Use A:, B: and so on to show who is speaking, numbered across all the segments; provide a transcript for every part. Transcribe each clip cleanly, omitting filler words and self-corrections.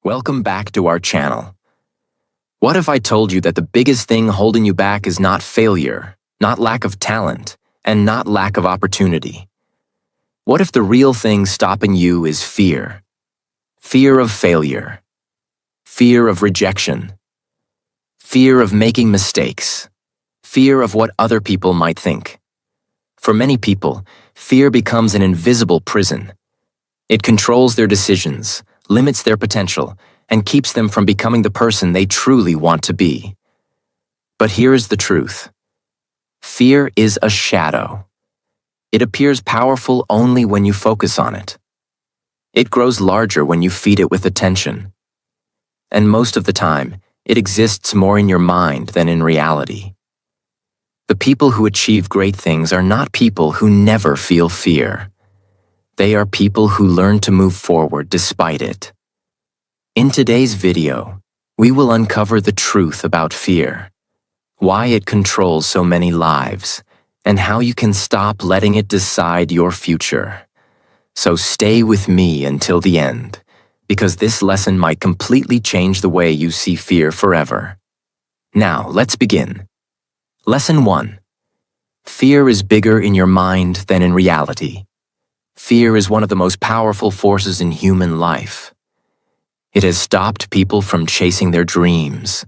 A: Welcome back to our channel. What if I told you that the biggest thing holding you back is not failure, not lack of talent, and not lack of opportunity? What if the real thing stopping you is fear? Fear of failure, fear of rejection, fear of making mistakes, fear of what other people might think. For many people, fear becomes an invisible prison. It controls their decisions, limits their potential, and keeps them from becoming the person they truly want to be. But here is the truth. Fear is a shadow. It appears powerful only when you focus on it. It grows larger when you feed it with attention. And most of the time, it exists more in your mind than in reality. The people who achieve great things are not people who never feel fear. They are people who learn to move forward despite it. In today's video, we will uncover the truth about fear, why it controls so many lives, and how you can stop letting it decide your future. So stay with me until the end, because this lesson might completely change the way you see fear forever. Now, let's begin. Lesson 1. Fear is bigger in your mind than in reality. Fear is one of the most powerful forces in human life. It has stopped people from chasing their dreams.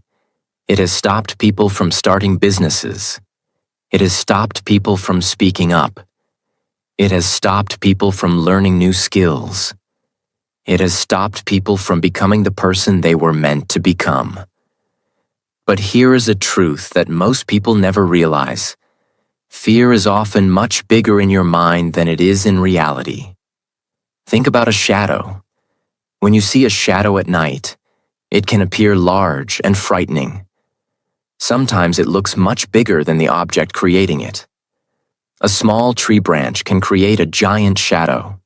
A: It has stopped people from starting businesses. It has stopped people from speaking up. It has stopped people from learning new skills. It has stopped people from becoming the person they were meant to become. But here is a truth that most people never realize. Fear is often much bigger in your mind than it is in reality. Think about a shadow. When you see a shadow at night, it can appear large and frightening. Sometimes it looks much bigger than the object creating it. A small tree branch can create a giant shadow.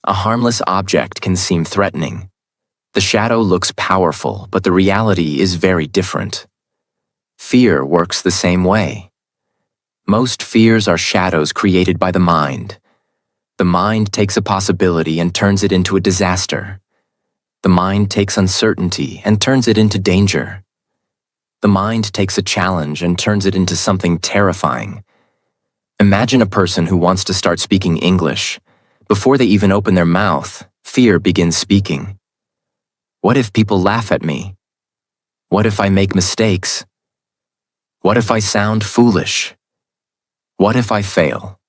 A: A harmless object can seem threatening. The shadow looks powerful, but the reality is very different. Fear works the same way. Most fears are shadows created by the mind. The mind takes a possibility and turns it into a disaster. The mind takes uncertainty and turns it into danger. The mind takes a challenge and turns it into something terrifying. Imagine a person who wants to start speaking English. Before they even open their mouth, fear begins speaking. What if people laugh at me? What if I make mistakes? What if I sound foolish? What if I fail?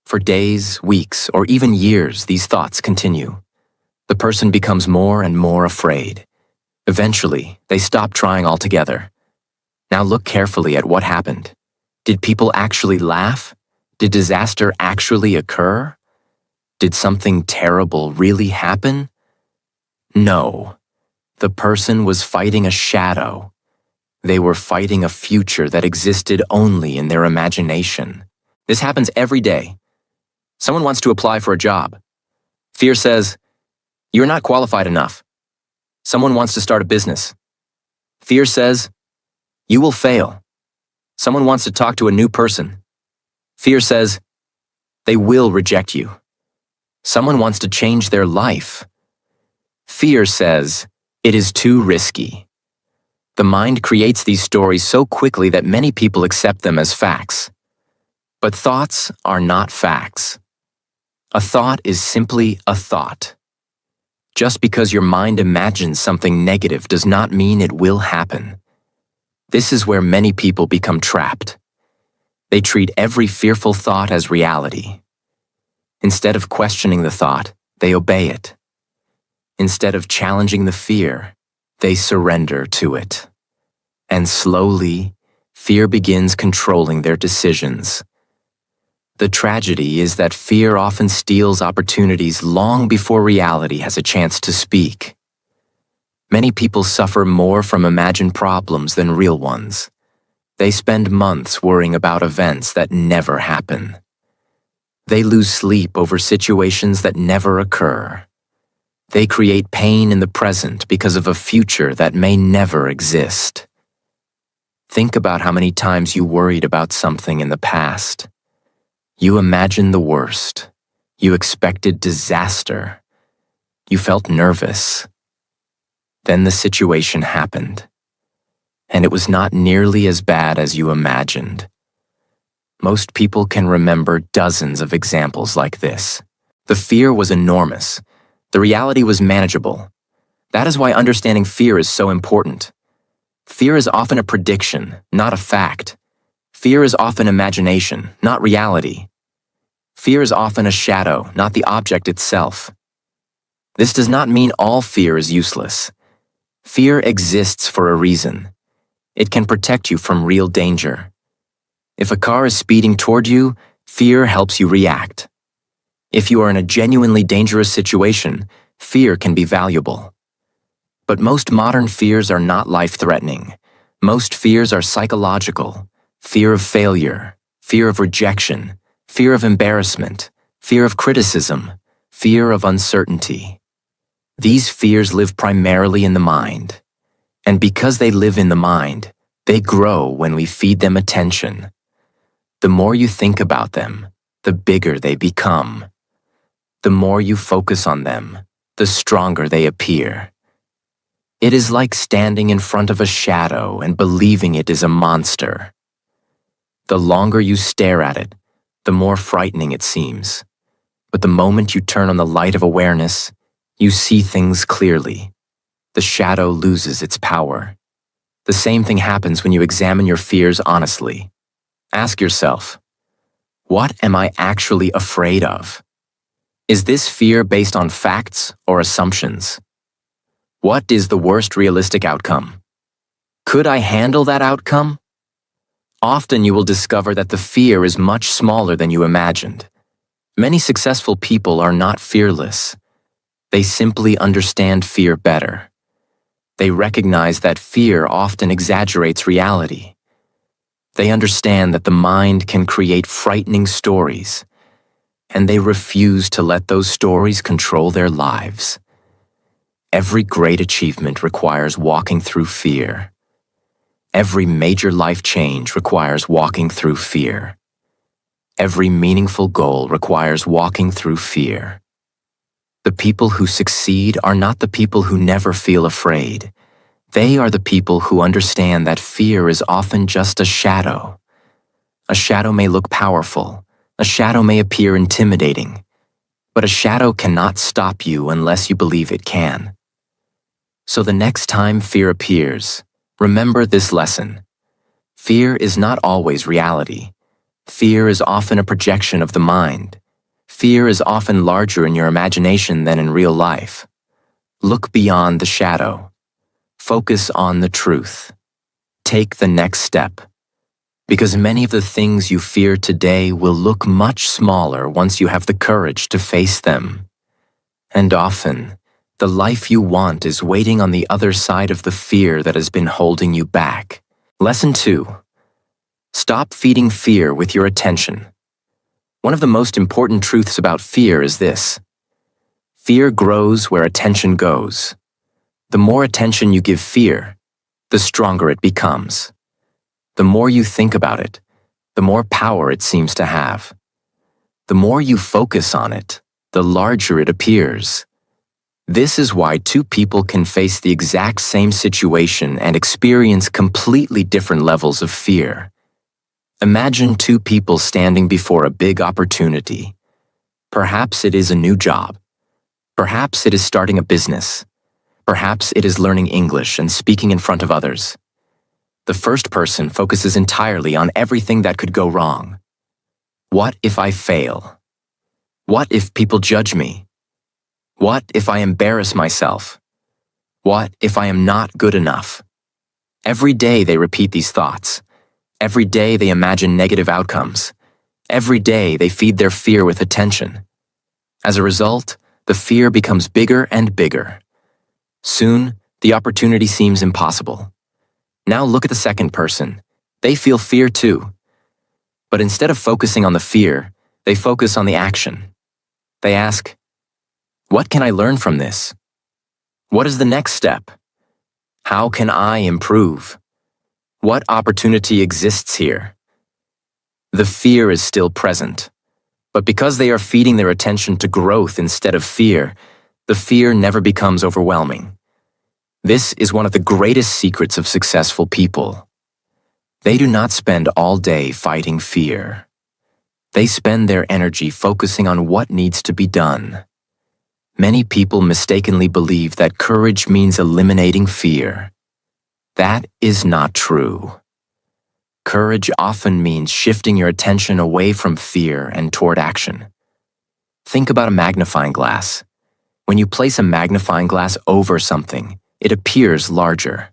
A: For days, weeks, or even years, these thoughts continue. The person becomes more and more afraid. Eventually, they stop trying altogether. Now look carefully at what happened. Did people actually laugh? Did disaster actually occur? Did something terrible really happen? No. The person was fighting a shadow. They were fighting a future that existed only in their imagination. This happens every day. Someone wants to apply for a job. Fear says, "You're not qualified enough." Someone wants to start a business. Fear says, "You will fail." Someone wants to talk to a new person. Fear says, "They will reject you." Someone wants to change their life. Fear says, "It is too risky." The mind creates these stories so quickly that many people accept them as facts. But thoughts are not facts. A thought is simply a thought. Just because your mind imagines something negative does not mean it will happen. This is where many people become trapped. They treat every fearful thought as reality. Instead of questioning the thought, they obey it. Instead of challenging the fear, they surrender to it. And slowly, fear begins controlling their decisions. The tragedy is that fear often steals opportunities long before reality has a chance to speak. Many people suffer more from imagined problems than real ones. They spend months worrying about events that never happen. They lose sleep over situations that never occur. They create pain in the present because of a future that may never exist. Think about how many times you worried about something in the past. You imagined the worst. You expected disaster. You felt nervous. Then the situation happened, and it was not nearly as bad as you imagined. Most people can remember dozens of examples like this. The fear was enormous. The reality was manageable. That is why understanding fear is so important. Fear is often a prediction, not a fact. Fear is often imagination, not reality. Fear is often a shadow, not the object itself. This does not mean all fear is useless. Fear exists for a reason. It can protect you from real danger. If a car is speeding toward you, fear helps you react. If you are in a genuinely dangerous situation, fear can be valuable. But most modern fears are not life-threatening. Most fears are psychological. Fear of failure, fear of rejection, fear of embarrassment, fear of criticism, fear of uncertainty. These fears live primarily in the mind. And because they live in the mind, they grow when we feed them attention. The more you think about them, the bigger they become. The more you focus on them, the stronger they appear. It is like standing in front of a shadow and believing it is a monster. The longer you stare at it, the more frightening it seems. But the moment you turn on the light of awareness, you see things clearly. The shadow loses its power. The same thing happens when you examine your fears honestly. Ask yourself, what am I actually afraid of? Is this fear based on facts or assumptions? What is the worst realistic outcome? Could I handle that outcome? Often you will discover that the fear is much smaller than you imagined. Many successful people are not fearless. They simply understand fear better. They recognize that fear often exaggerates reality. They understand that the mind can create frightening stories, and they refuse to let those stories control their lives. Every great achievement requires walking through fear. Every major life change requires walking through fear. Every meaningful goal requires walking through fear. The people who succeed are not the people who never feel afraid. They are the people who understand that fear is often just a shadow. A shadow may look powerful. A shadow may appear intimidating. But a shadow cannot stop you unless you believe it can. So the next time fear appears, remember this lesson. Fear is not always reality. Fear is often a projection of the mind. Fear is often larger in your imagination than in real life. Look beyond the shadow. Focus on the truth. Take the next step. Because many of the things you fear today will look much smaller once you have the courage to face them. And often, the life you want is waiting on the other side of the fear that has been holding you back. Lesson 2. Stop feeding fear with your attention. One of the most important truths about fear is this. Fear grows where attention goes. The more attention you give fear, the stronger it becomes. The more you think about it, the more power it seems to have. The more you focus on it, the larger it appears. This is why two people can face the exact same situation and experience completely different levels of fear. Imagine two people standing before a big opportunity. Perhaps it is a new job. Perhaps it is starting a business. Perhaps it is learning English and speaking in front of others. The first person focuses entirely on everything that could go wrong. What if I fail? What if people judge me? What if I embarrass myself? What if I am not good enough? Every day they repeat these thoughts. Every day they imagine negative outcomes. Every day they feed their fear with attention. As a result, the fear becomes bigger and bigger. Soon, the opportunity seems impossible. Now look at the second person. They feel fear too. But instead of focusing on the fear, they focus on the action. They ask, what can I learn from this? What is the next step? How can I improve? What opportunity exists here? The fear is still present, but because they are feeding their attention to growth instead of fear, the fear never becomes overwhelming. This is one of the greatest secrets of successful people. They do not spend all day fighting fear. They spend their energy focusing on what needs to be done. Many people mistakenly believe that courage means eliminating fear. That is not true. Courage often means shifting your attention away from fear and toward action. Think about a magnifying glass. When you place a magnifying glass over something, it appears larger.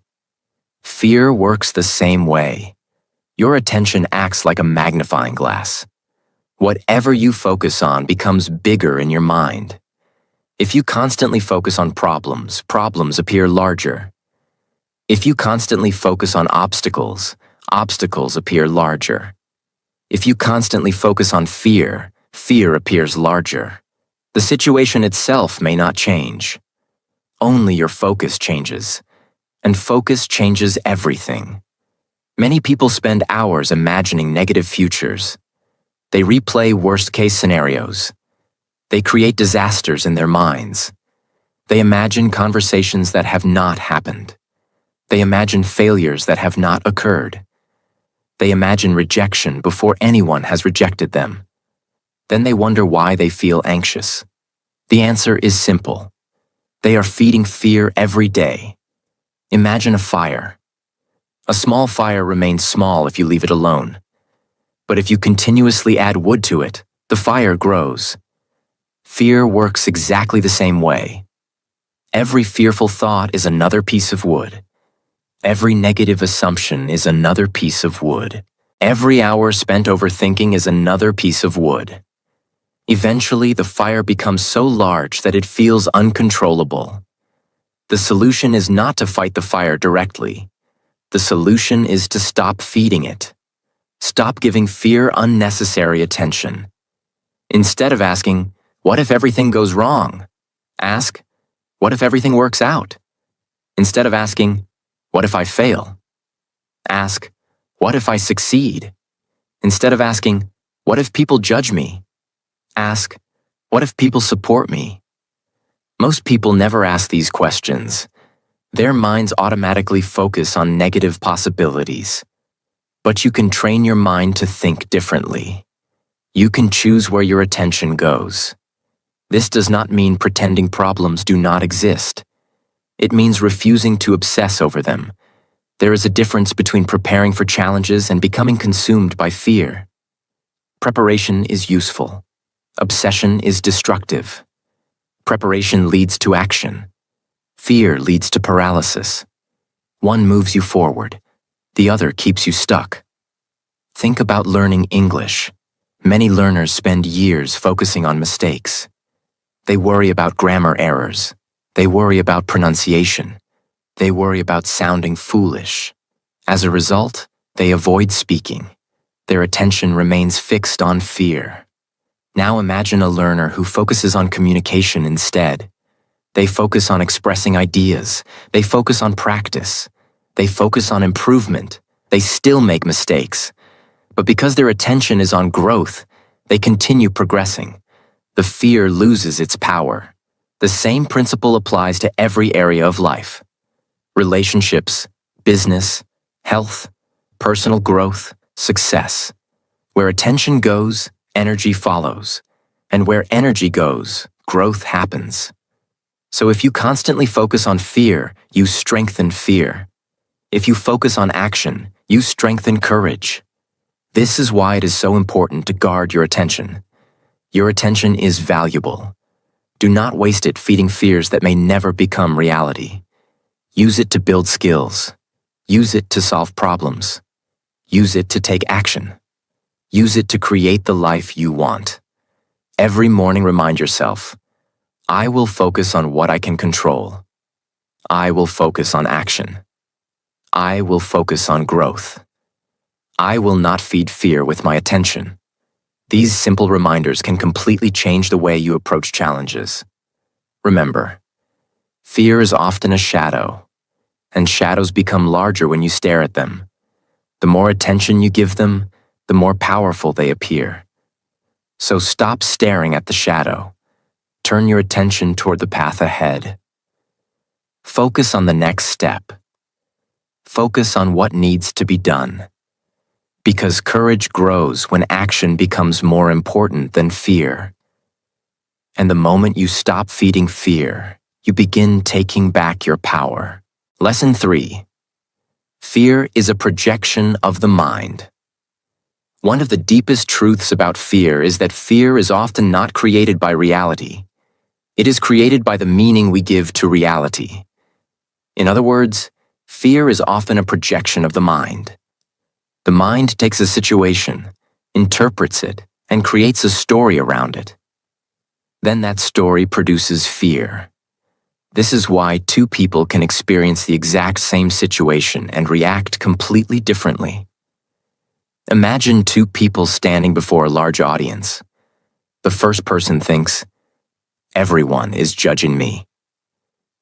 A: Fear works the same way. Your attention acts like a magnifying glass. Whatever you focus on becomes bigger in your mind. If you constantly focus on problems, problems appear larger. If you constantly focus on obstacles, obstacles appear larger. If you constantly focus on fear, fear appears larger. The situation itself may not change. Only your focus changes. And focus changes everything. Many people spend hours imagining negative futures. They replay worst-case scenarios. They create disasters in their minds. They imagine conversations that have not happened. They imagine failures that have not occurred. They imagine rejection before anyone has rejected them. Then they wonder why they feel anxious. The answer is simple. They are feeding fear every day. Imagine a fire. A small fire remains small if you leave it alone. But if you continuously add wood to it, the fire grows. Fear works exactly the same way. Every fearful thought is another piece of wood. Every negative assumption is another piece of wood. Every hour spent overthinking is another piece of wood. Eventually, the fire becomes so large that it feels uncontrollable. The solution is not to fight the fire directly. The solution is to stop feeding it. Stop giving fear unnecessary attention. Instead of asking, "What if everything goes wrong?" Ask, "What if everything works out?" Instead of asking, "What if I fail?" Ask, "What if I succeed?" Instead of asking, "What if people judge me?" Ask, "What if people support me?" Most people never ask these questions. Their minds automatically focus on negative possibilities. But you can train your mind to think differently. You can choose where your attention goes. This does not mean pretending problems do not exist. It means refusing to obsess over them. There is a difference between preparing for challenges and becoming consumed by fear. Preparation is useful. Obsession is destructive. Preparation leads to action. Fear leads to paralysis. One moves you forward. The other keeps you stuck. Think about learning English. Many learners spend years focusing on mistakes. They worry about grammar errors. They worry about pronunciation. They worry about sounding foolish. As a result, they avoid speaking. Their attention remains fixed on fear. Now imagine a learner who focuses on communication instead. They focus on expressing ideas. They focus on practice. They focus on improvement. They still make mistakes. But because their attention is on growth, they continue progressing. The fear loses its power. The same principle applies to every area of life. Relationships, business, health, personal growth, success. Where attention goes, energy follows. And where energy goes, growth happens. So if you constantly focus on fear, you strengthen fear. If you focus on action, you strengthen courage. This is why it is so important to guard your attention. Your attention is valuable. Do not waste it feeding fears that may never become reality. Use it to build skills. Use it to solve problems. Use it to take action. Use it to create the life you want. Every morning remind yourself, I will focus on what I can control. I will focus on action. I will focus on growth. I will not feed fear with my attention. These simple reminders can completely change the way you approach challenges. Remember, fear is often a shadow, and shadows become larger when you stare at them. The more attention you give them, the more powerful they appear. So stop staring at the shadow. Turn your attention toward the path ahead. Focus on the next step. Focus on what needs to be done. Because courage grows when action becomes more important than fear. And the moment you stop feeding fear, you begin taking back your power. Lesson 3. Fear is a projection of the mind. One of the deepest truths about fear is that fear is often not created by reality. It is created by the meaning we give to reality. In other words, fear is often a projection of the mind. The mind takes a situation, interprets it, and creates a story around it. Then that story produces fear. This is why two people can experience the exact same situation and react completely differently. Imagine two people standing before a large audience. The first person thinks, "Everyone is judging me.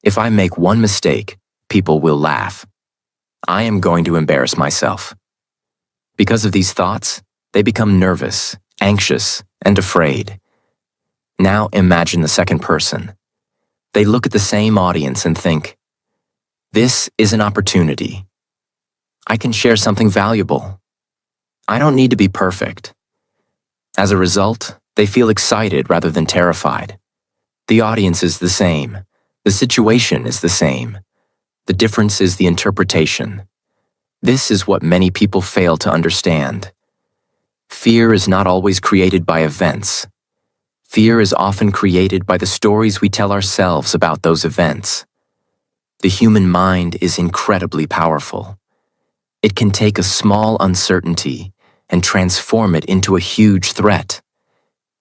A: If I make one mistake, people will laugh. I am going to embarrass myself." Because of these thoughts, they become nervous, anxious, and afraid. Now imagine the second person. They look at the same audience and think, "This is an opportunity. I can share something valuable. I don't need to be perfect." As a result, they feel excited rather than terrified. The audience is the same. The situation is the same. The difference is the interpretation. This is what many people fail to understand. Fear is not always created by events. Fear is often created by the stories we tell ourselves about those events. The human mind is incredibly powerful. It can take a small uncertainty and transform it into a huge threat.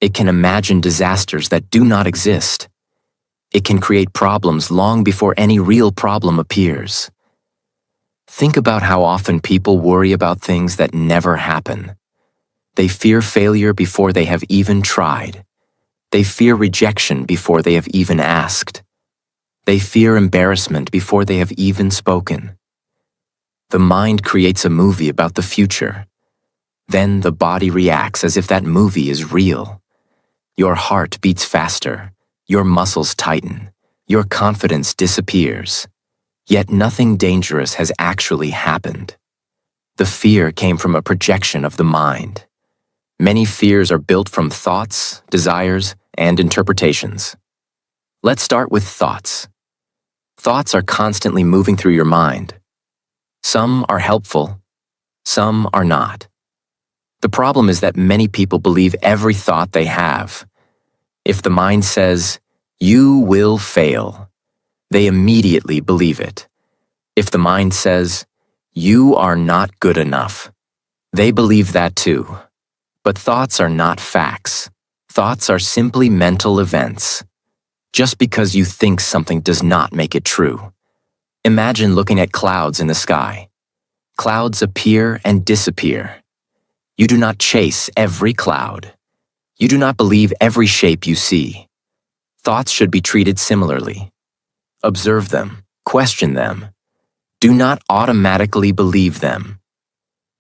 A: It can imagine disasters that do not exist. It can create problems long before any real problem appears. Think about how often people worry about things that never happen. They fear failure before they have even tried. They fear rejection before they have even asked. They fear embarrassment before they have even spoken. The mind creates a movie about the future. Then the body reacts as if that movie is real. Your heart beats faster. Your muscles tighten. Your confidence disappears. Yet nothing dangerous has actually happened. The fear came from a projection of the mind. Many fears are built from thoughts, desires, and interpretations. Let's start with thoughts. Thoughts are constantly moving through your mind. Some are helpful, some are not. The problem is that many people believe every thought they have. If the mind says, "You will fail," they immediately believe it. If the mind says, "You are not good enough," they believe that too. But thoughts are not facts. Thoughts are simply mental events. Just because you think something does not make it true. Imagine looking at clouds in the sky. Clouds appear and disappear. You do not chase every cloud. You do not believe every shape you see. Thoughts should be treated similarly. Observe them, question them. Do not automatically believe them.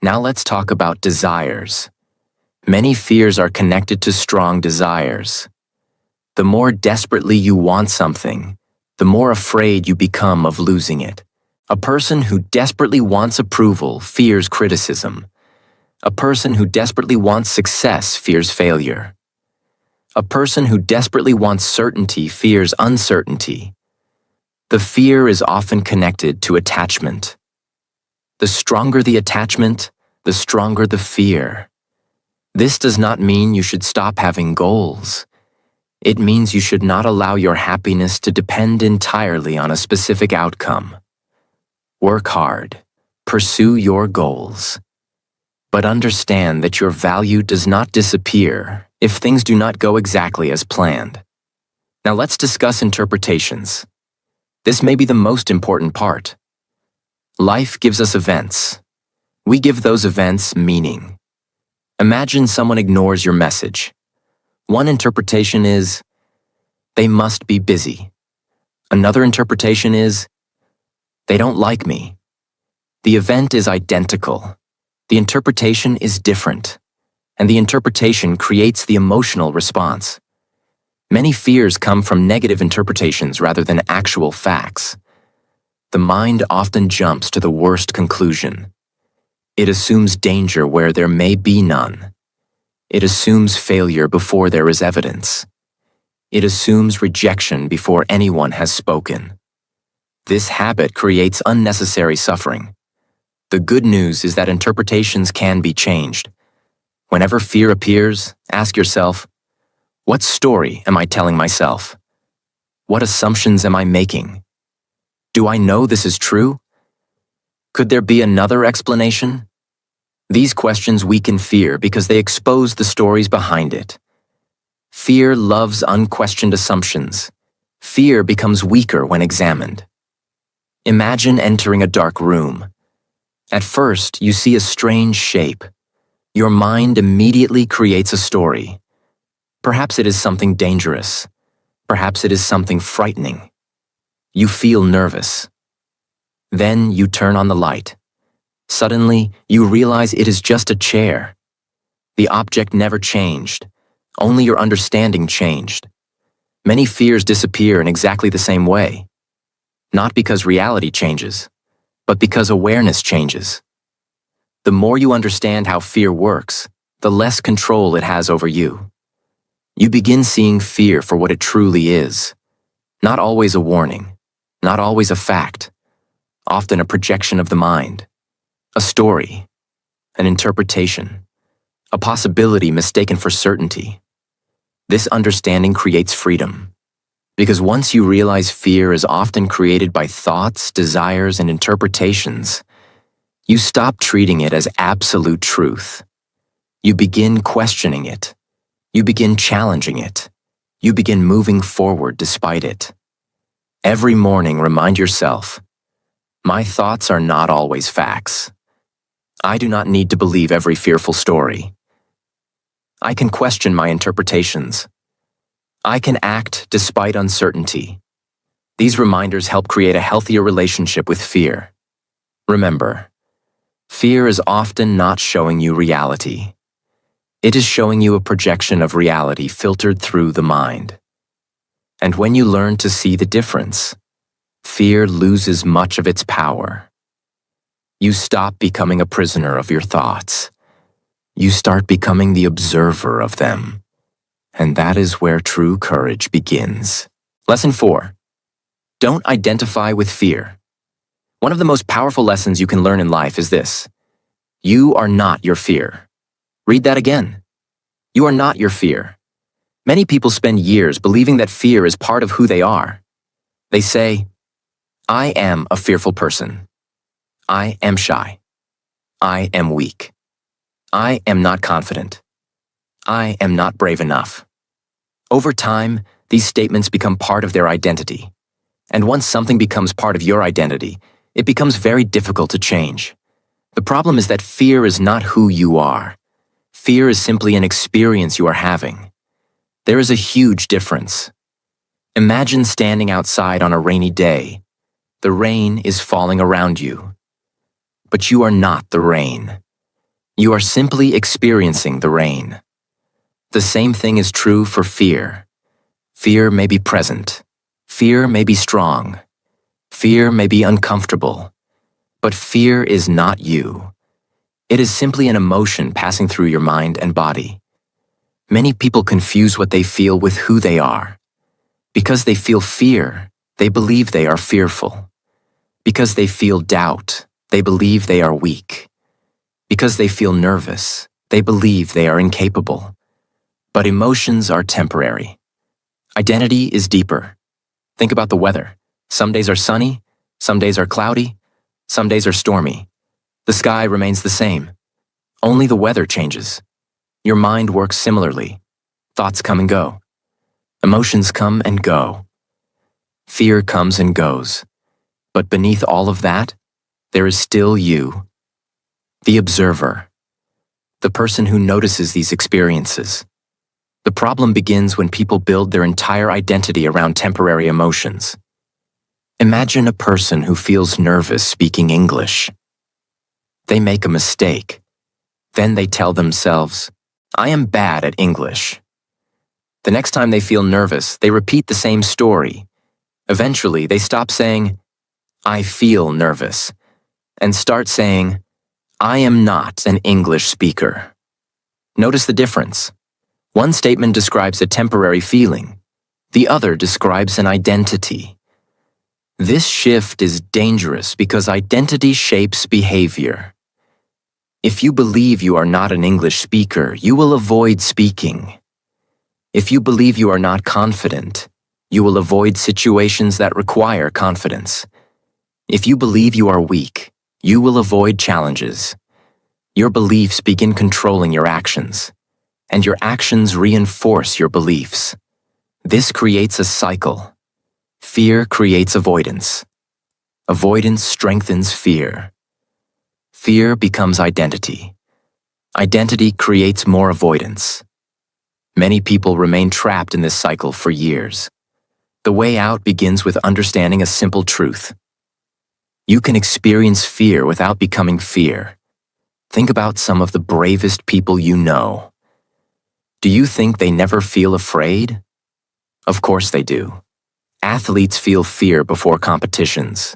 A: Now let's talk about desires. Many fears are connected to strong desires. The more desperately you want something, the more afraid you become of losing it. A person who desperately wants approval fears criticism. A person who desperately wants success fears failure. A person who desperately wants certainty fears uncertainty. The fear is often connected to attachment. The stronger the attachment, the stronger the fear. This does not mean you should stop having goals. It means you should not allow your happiness to depend entirely on a specific outcome. Work hard. Pursue your goals. But understand that your value does not disappear if things do not go exactly as planned. Now let's discuss interpretations. This may be the most important part. Life gives us events. We give those events meaning. Imagine someone ignores your message. One interpretation is, "They must be busy." Another interpretation is, "They don't like me." The event is identical. The interpretation is different. And the interpretation creates the emotional response. Many fears come from negative interpretations rather than actual facts. The mind often jumps to the worst conclusion. It assumes danger where there may be none. It assumes failure before there is evidence. It assumes rejection before anyone has spoken. This habit creates unnecessary suffering. The good news is that interpretations can be changed. Whenever fear appears, ask yourself, what story am I telling myself? What assumptions am I making? Do I know this is true? Could there be another explanation? These questions weaken fear because they expose the stories behind it. Fear loves unquestioned assumptions. Fear becomes weaker when examined. Imagine entering a dark room. At first, you see a strange shape. Your mind immediately creates a story. Perhaps it is something dangerous. Perhaps it is something frightening. You feel nervous. Then you turn on the light. Suddenly, you realize it is just a chair. The object never changed. Only your understanding changed. Many fears disappear in exactly the same way. Not because reality changes, but because awareness changes. The more you understand how fear works, the less control it has over you. You begin seeing fear for what it truly is. Not always a warning, not always a fact, often a projection of the mind, a story, an interpretation, a possibility mistaken for certainty. This understanding creates freedom, because once you realize fear is often created by thoughts, desires, and interpretations, you stop treating it as absolute truth. You begin questioning it. You begin challenging it. You begin moving forward despite it. Every morning, remind yourself, my thoughts are not always facts. I do not need to believe every fearful story. I can question my interpretations. I can act despite uncertainty. These reminders help create a healthier relationship with fear. Remember, fear is often not showing you reality. It is showing you a projection of reality filtered through the mind. And when you learn to see the difference, fear loses much of its power. You stop becoming a prisoner of your thoughts. You start becoming the observer of them. And that is where true courage begins. Lesson 4. Don't identify with fear. One of the most powerful lessons you can learn in life is this. You are not your fear. Read that again. You are not your fear. Many people spend years believing that fear is part of who they are. They say, I am a fearful person. I am shy. I am weak. I am not confident. I am not brave enough. Over time, these statements become part of their identity. And once something becomes part of your identity, it becomes very difficult to change. The problem is that fear is not who you are. Fear is simply an experience you are having. There is a huge difference. Imagine standing outside on a rainy day. The rain is falling around you. But you are not the rain. You are simply experiencing the rain. The same thing is true for fear. Fear may be present. Fear may be strong. Fear may be uncomfortable. But fear is not you. It is simply an emotion passing through your mind and body. Many people confuse what they feel with who they are. Because they feel fear, they believe they are fearful. Because they feel doubt, they believe they are weak. Because they feel nervous, they believe they are incapable. But emotions are temporary. Identity is deeper. Think about the weather. Some days are sunny, some days are cloudy, some days are stormy. The sky remains the same. Only the weather changes. Your mind works similarly. Thoughts come and go. Emotions come and go. Fear comes and goes. But beneath all of that, there is still you, the observer, the person who notices these experiences. The problem begins when people build their entire identity around temporary emotions. Imagine a person who feels nervous speaking English. They make a mistake. Then they tell themselves, I am bad at English. The next time they feel nervous, they repeat the same story. Eventually, they stop saying, I feel nervous, and start saying, I am not an English speaker. Notice the difference. One statement describes a temporary feeling. The other describes an identity. This shift is dangerous because identity shapes behavior. If you believe you are not an English speaker, you will avoid speaking. If you believe you are not confident, you will avoid situations that require confidence. If you believe you are weak, you will avoid challenges. Your beliefs begin controlling your actions, and your actions reinforce your beliefs. This creates a cycle. Fear creates avoidance. Avoidance strengthens fear. Fear becomes identity. Identity creates more avoidance. Many people remain trapped in this cycle for years. The way out begins with understanding a simple truth. You can experience fear without becoming fear. Think about some of the bravest people you know. Do you think they never feel afraid? Of course they do. Athletes feel fear before competitions.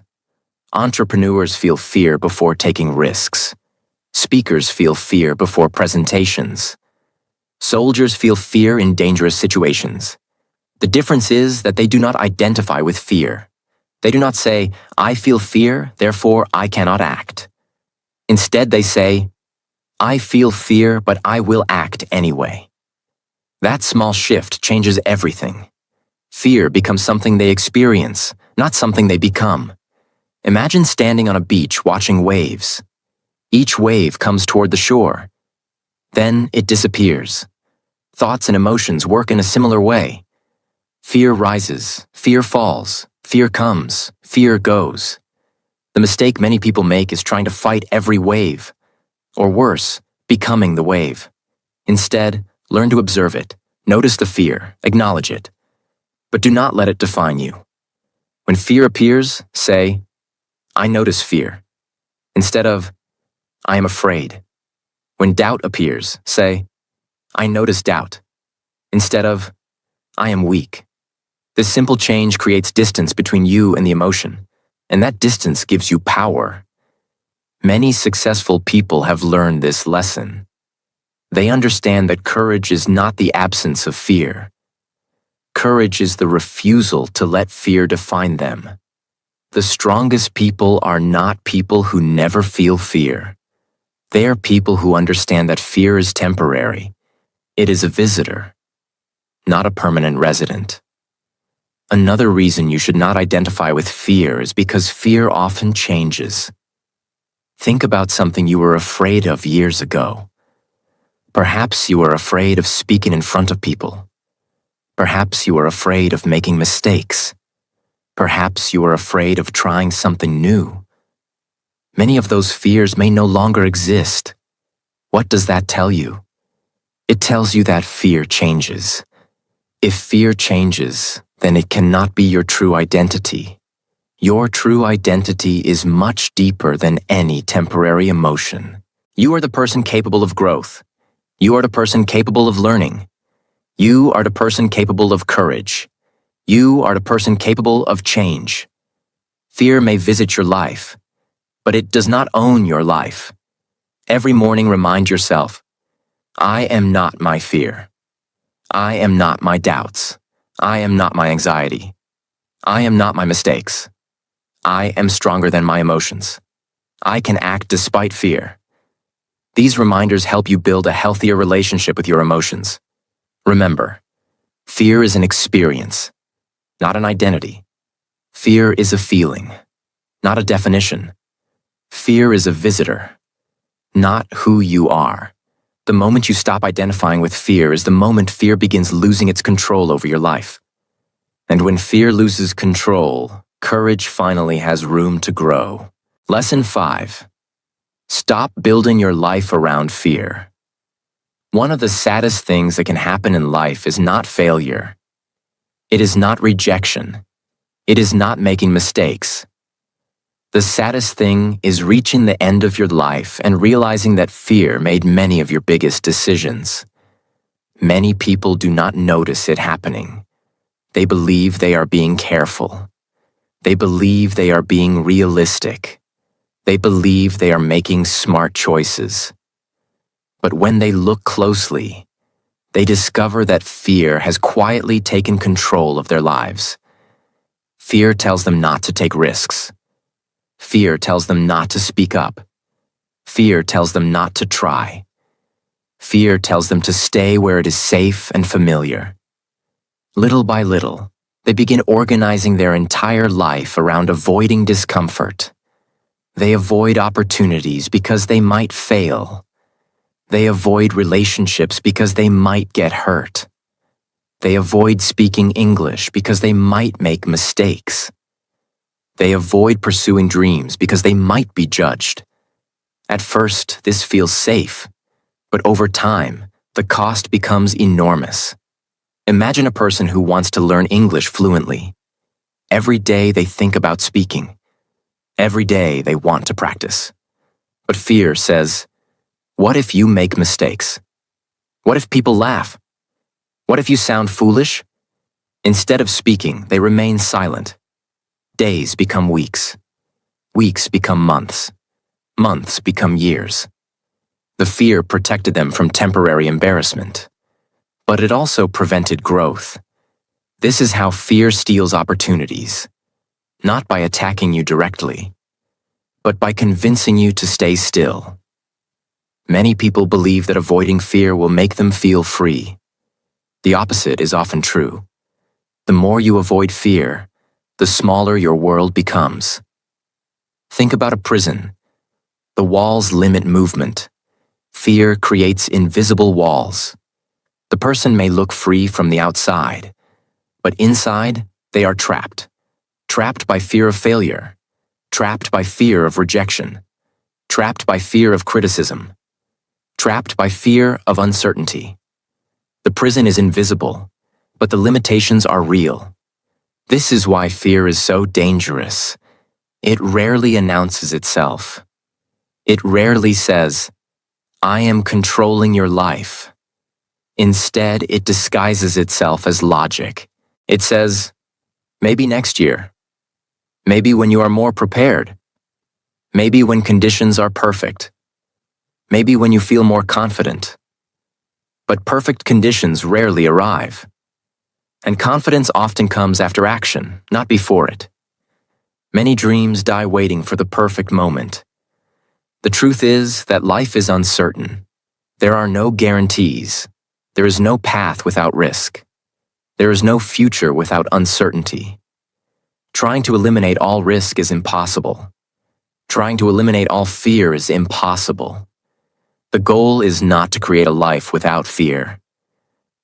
A: Entrepreneurs feel fear before taking risks. Speakers feel fear before presentations. Soldiers feel fear in dangerous situations. The difference is that they do not identify with fear. They do not say, I feel fear, therefore I cannot act. Instead, they say, I feel fear, but I will act anyway. That small shift changes everything. Fear becomes something they experience, not something they become. Imagine standing on a beach watching waves. Each wave comes toward the shore. Then it disappears. Thoughts and emotions work in a similar way. Fear rises, fear falls, fear comes, fear goes. The mistake many people make is trying to fight every wave, or worse, becoming the wave. Instead, learn to observe it, notice the fear, acknowledge it, but do not let it define you. When fear appears, say, I notice fear, instead of, I am afraid. When doubt appears, say, I notice doubt, instead of, I am weak. This simple change creates distance between you and the emotion, and that distance gives you power. Many successful people have learned this lesson. They understand that courage is not the absence of fear. Courage is the refusal to let fear define them. The strongest people are not people who never feel fear. They are people who understand that fear is temporary. It is a visitor, not a permanent resident. Another reason you should not identify with fear is because fear often changes. Think about something you were afraid of years ago. Perhaps you were afraid of speaking in front of people. Perhaps you were afraid of making mistakes. Perhaps you were afraid of trying something new. Many of those fears may no longer exist. What does that tell you? It tells you that fear changes. If fear changes, then it cannot be your true identity. Your true identity is much deeper than any temporary emotion. You are the person capable of growth. You are the person capable of learning. You are the person capable of courage. You are the person capable of change. Fear may visit your life, but it does not own your life. Every morning remind yourself, I am not my fear. I am not my doubts. I am not my anxiety. I am not my mistakes. I am stronger than my emotions. I can act despite fear. These reminders help you build a healthier relationship with your emotions. Remember, fear is an experience, not an identity. Fear is a feeling, not a definition. Fear is a visitor, not who you are. The moment you stop identifying with fear is the moment fear begins losing its control over your life. And when fear loses control, courage finally has room to grow. Lesson 5. Stop building your life around fear. One of the saddest things that can happen in life is not failure. It is not rejection. It is not making mistakes. The saddest thing is reaching the end of your life and realizing that fear made many of your biggest decisions. Many people do not notice it happening. They believe they are being careful. They believe they are being realistic. They believe they are making smart choices. But when they look closely, they discover that fear has quietly taken control of their lives. Fear tells them not to take risks. Fear tells them not to speak up. Fear tells them not to try. Fear tells them to stay where it is safe and familiar. Little by little, they begin organizing their entire life around avoiding discomfort. They avoid opportunities because they might fail. They avoid relationships because they might get hurt. They avoid speaking English because they might make mistakes. They avoid pursuing dreams because they might be judged. At first, this feels safe, but over time, the cost becomes enormous. Imagine a person who wants to learn English fluently. Every day they think about speaking. Every day they want to practice. But fear says, what if you make mistakes? What if people laugh? What if you sound foolish? Instead of speaking, they remain silent. Days become weeks. Weeks become months. Months become years. The fear protected them from temporary embarrassment. But it also prevented growth. This is how fear steals opportunities. Not by attacking you directly, but by convincing you to stay still. Many people believe that avoiding fear will make them feel free. The opposite is often true. The more you avoid fear, the smaller your world becomes. Think about a prison. The walls limit movement. Fear creates invisible walls. The person may look free from the outside, but inside, they are trapped. Trapped by fear of failure. Trapped by fear of rejection. Trapped by fear of criticism. Trapped by fear of uncertainty. The prison is invisible, but the limitations are real. This is why fear is so dangerous. It rarely announces itself. It rarely says, I am controlling your life. Instead, it disguises itself as logic. It says, maybe next year. Maybe when you are more prepared. Maybe when conditions are perfect. Maybe when you feel more confident. But perfect conditions rarely arrive. And confidence often comes after action, not before it. Many dreams die waiting for the perfect moment. The truth is that life is uncertain. There are no guarantees. There is no path without risk. There is no future without uncertainty. Trying to eliminate all risk is impossible. Trying to eliminate all fear is impossible. The goal is not to create a life without fear.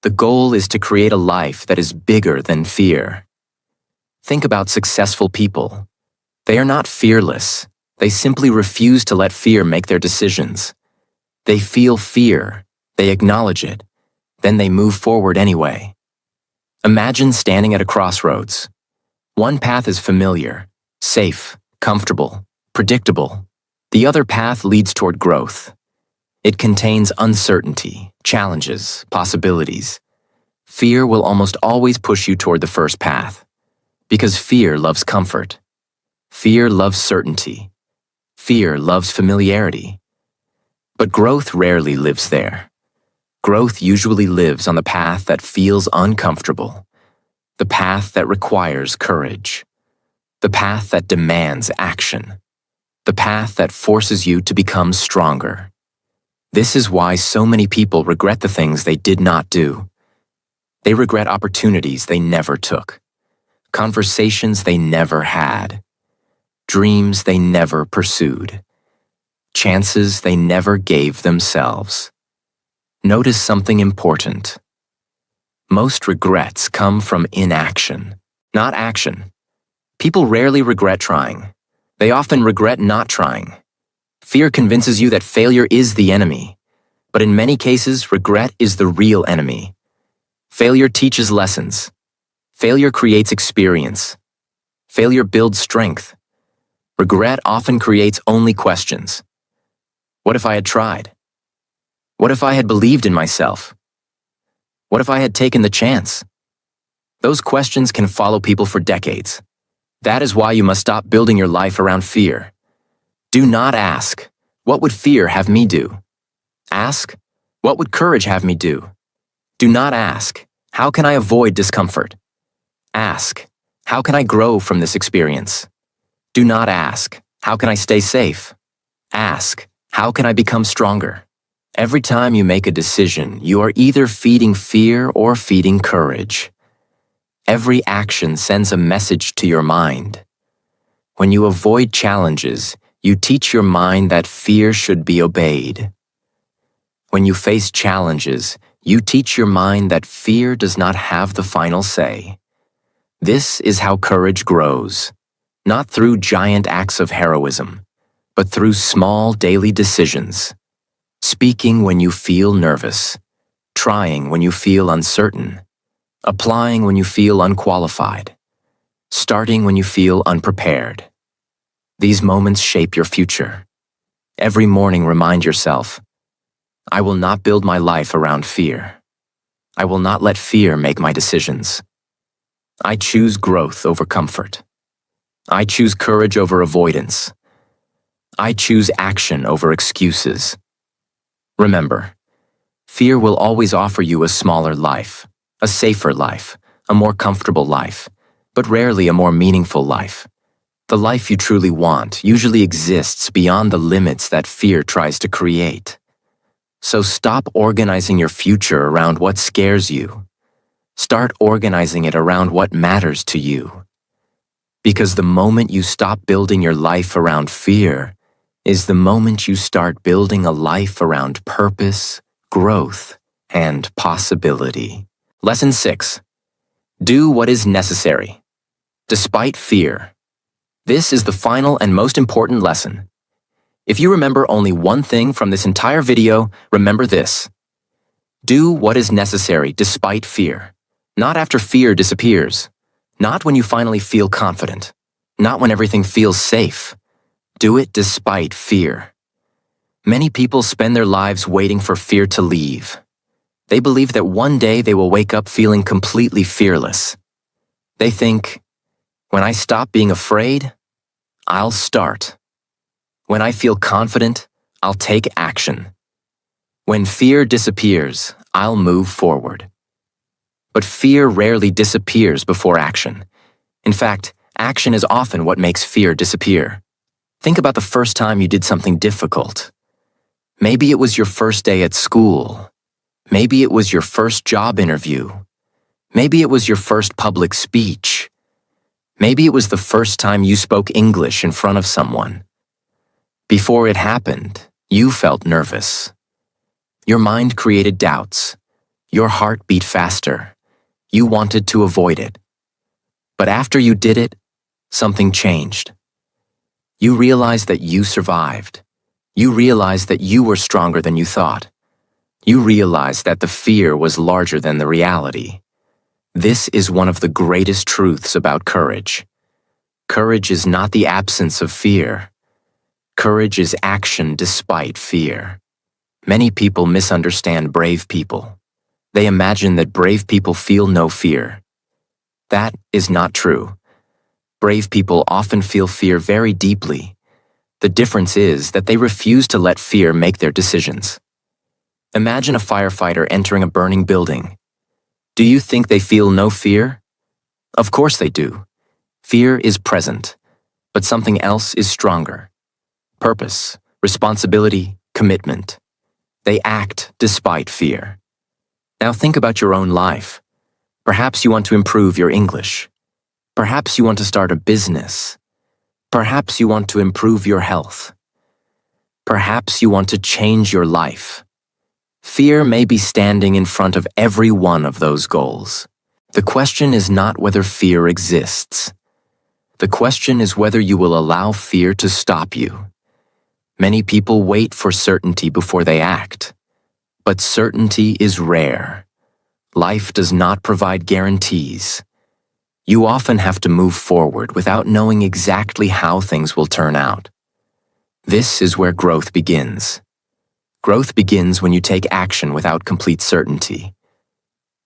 A: The goal is to create a life that is bigger than fear. Think about successful people. They are not fearless. They simply refuse to let fear make their decisions. They feel fear. They acknowledge it. Then they move forward anyway. Imagine standing at a crossroads. One path is familiar, safe, comfortable, predictable. The other path leads toward growth. It contains uncertainty, challenges, possibilities. Fear will almost always push you toward the first path, because fear loves comfort. Fear loves certainty. Fear loves familiarity. But growth rarely lives there. Growth usually lives on the path that feels uncomfortable, the path that requires courage, the path that demands action, the path that forces you to become stronger. This is why so many people regret the things they did not do. They regret opportunities they never took, conversations they never had, dreams they never pursued, chances they never gave themselves. Notice something important. Most regrets come from inaction, not action. People rarely regret trying. They often regret not trying. Fear convinces you that failure is the enemy, but in many cases, regret is the real enemy. Failure teaches lessons. Failure creates experience. Failure builds strength. Regret often creates only questions. What if I had tried? What if I had believed in myself? What if I had taken the chance? Those questions can follow people for decades. That is why you must stop building your life around fear. Do not ask, "What would fear have me do?" Ask, "What would courage have me do?" Do not ask, "How can I avoid discomfort?" Ask, "How can I grow from this experience?" Do not ask, "How can I stay safe?" Ask, "How can I become stronger?" Every time you make a decision, you are either feeding fear or feeding courage. Every action sends a message to your mind. When you avoid challenges, you teach your mind that fear should be obeyed. When you face challenges, you teach your mind that fear does not have the final say. This is how courage grows, not through giant acts of heroism, but through small daily decisions. Speaking when you feel nervous, trying when you feel uncertain, applying when you feel unqualified, starting when you feel unprepared. These moments shape your future. Every morning remind yourself, "I will not build my life around fear. I will not let fear make my decisions. I choose growth over comfort. I choose courage over avoidance. I choose action over excuses." Remember, fear will always offer you a smaller life, a safer life, a more comfortable life, but rarely a more meaningful life. The life you truly want usually exists beyond the limits that fear tries to create. So stop organizing your future around what scares you. Start organizing it around what matters to you. Because the moment you stop building your life around fear is the moment you start building a life around purpose, growth, and possibility. Lesson 6. Do what is necessary, despite fear. This is the final and most important lesson. If you remember only one thing from this entire video, remember this. Do what is necessary despite fear. Not after fear disappears. Not when you finally feel confident. Not when everything feels safe. Do it despite fear. Many people spend their lives waiting for fear to leave. They believe that one day they will wake up feeling completely fearless. They think, "When I stop being afraid, I'll start. When I feel confident, I'll take action. When fear disappears, I'll move forward." But fear rarely disappears before action. In fact, action is often what makes fear disappear. Think about the first time you did something difficult. Maybe it was your first day at school. Maybe it was your first job interview. Maybe it was your first public speech. Maybe it was the first time you spoke English in front of someone. Before it happened, you felt nervous. Your mind created doubts. Your heart beat faster. You wanted to avoid it. But after you did it, something changed. You realized that you survived. You realized that you were stronger than you thought. You realized that the fear was larger than the reality. This is one of the greatest truths about courage. Courage is not the absence of fear. Courage is action despite fear. Many people misunderstand brave people. They imagine that brave people feel no fear. That is not true. Brave people often feel fear very deeply. The difference is that they refuse to let fear make their decisions. Imagine a firefighter entering a burning building. Do you think they feel no fear? Of course they do. Fear is present, but something else is stronger. Purpose, responsibility, commitment. They act despite fear. Now think about your own life. Perhaps you want to improve your English. Perhaps you want to start a business. Perhaps you want to improve your health. Perhaps you want to change your life. Fear may be standing in front of every one of those goals. The question is not whether fear exists. The question is whether you will allow fear to stop you. Many people wait for certainty before they act. But certainty is rare. Life does not provide guarantees. You often have to move forward without knowing exactly how things will turn out. This is where growth begins. Growth begins when you take action without complete certainty.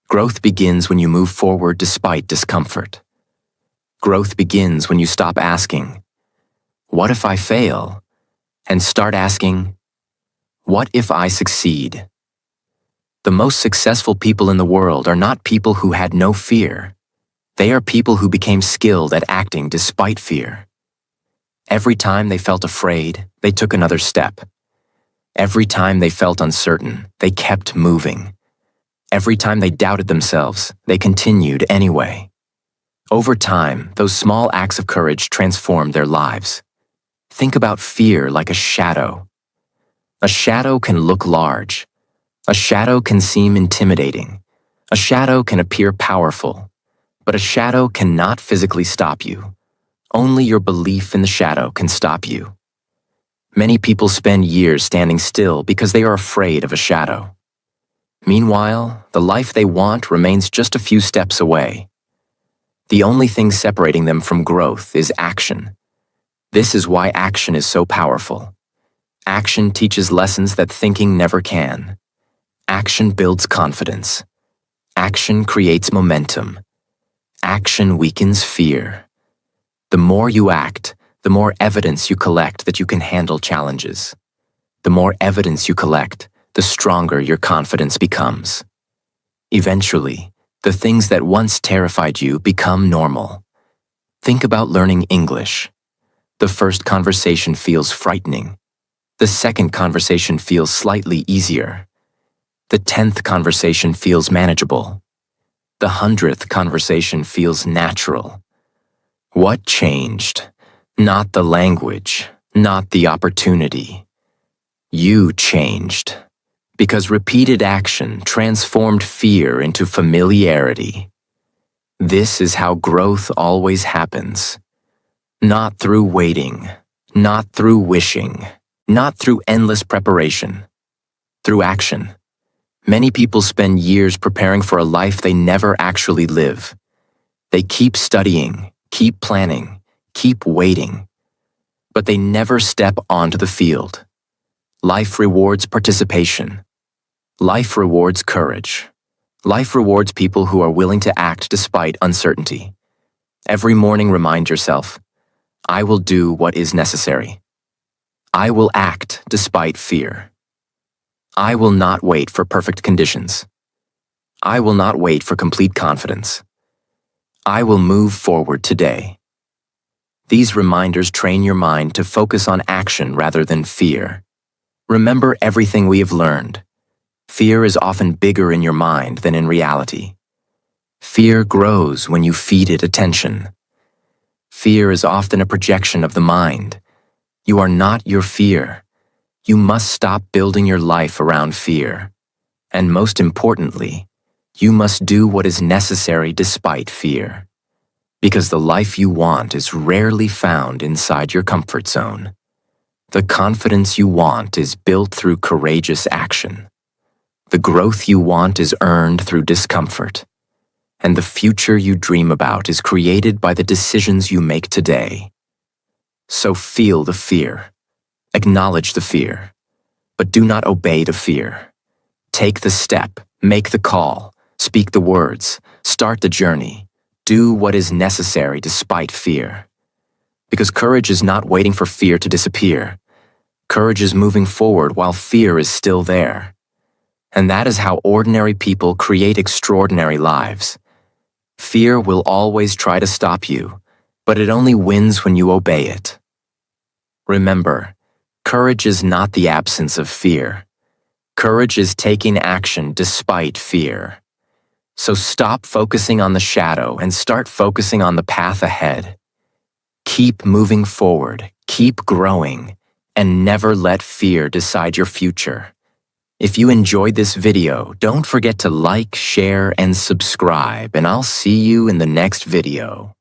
A: Growth begins when you move forward despite discomfort. Growth begins when you stop asking, "What if I fail?" and start asking, "What if I succeed?" The most successful people in the world are not people who had no fear. They are people who became skilled at acting despite fear. Every time they felt afraid, they took another step. Every time they felt uncertain, they kept moving. Every time they doubted themselves, they continued anyway. Over time, those small acts of courage transformed their lives. Think about fear like a shadow. A shadow can look large. A shadow can seem intimidating. A shadow can appear powerful. But a shadow cannot physically stop you. Only your belief in the shadow can stop you. Many people spend years standing still because they are afraid of a shadow. Meanwhile, the life they want remains just a few steps away. The only thing separating them from growth is action. This is why action is so powerful. Action teaches lessons that thinking never can. Action builds confidence. Action creates momentum. Action weakens fear. The more you act, the more evidence you collect that you can handle challenges. The more evidence you collect, the stronger your confidence becomes. Eventually, the things that once terrified you become normal. Think about learning English. The first conversation feels frightening. The second conversation feels slightly easier. The 10th conversation feels manageable. The 100th conversation feels natural. What changed? Not the language, not the opportunity. You changed. Because repeated action transformed fear into familiarity. This is how growth always happens. Not through waiting, not through wishing, not through endless preparation. Through action. Many people spend years preparing for a life they never actually live. They keep studying, keep planning, keep waiting. But they never step onto the field. Life rewards participation. Life rewards courage. Life rewards people who are willing to act despite uncertainty. Every morning remind yourself, I will do what is necessary. I will act despite fear. I will not wait for perfect conditions. I will not wait for complete confidence. I will move forward today. These reminders train your mind to focus on action rather than fear. Remember everything we have learned. Fear is often bigger in your mind than in reality. Fear grows when you feed it attention. Fear is often a projection of the mind. You are not your fear. You must stop building your life around fear. And most importantly, you must do what is necessary despite fear. Because the life you want is rarely found inside your comfort zone. The confidence you want is built through courageous action. The growth you want is earned through discomfort. And the future you dream about is created by the decisions you make today. So feel the fear. Acknowledge the fear. But do not obey the fear. Take the step, make the call, speak the words, start the journey. Do what is necessary despite fear. Because courage is not waiting for fear to disappear. Courage is moving forward while fear is still there. And that is how ordinary people create extraordinary lives. Fear will always try to stop you, but it only wins when you obey it. Remember, courage is not the absence of fear. Courage is taking action despite fear. So stop focusing on the shadow and start focusing on the path ahead. Keep moving forward, keep growing, and never let fear decide your future. If you enjoyed this video, don't forget to like, share, and subscribe, and I'll see you in the next video.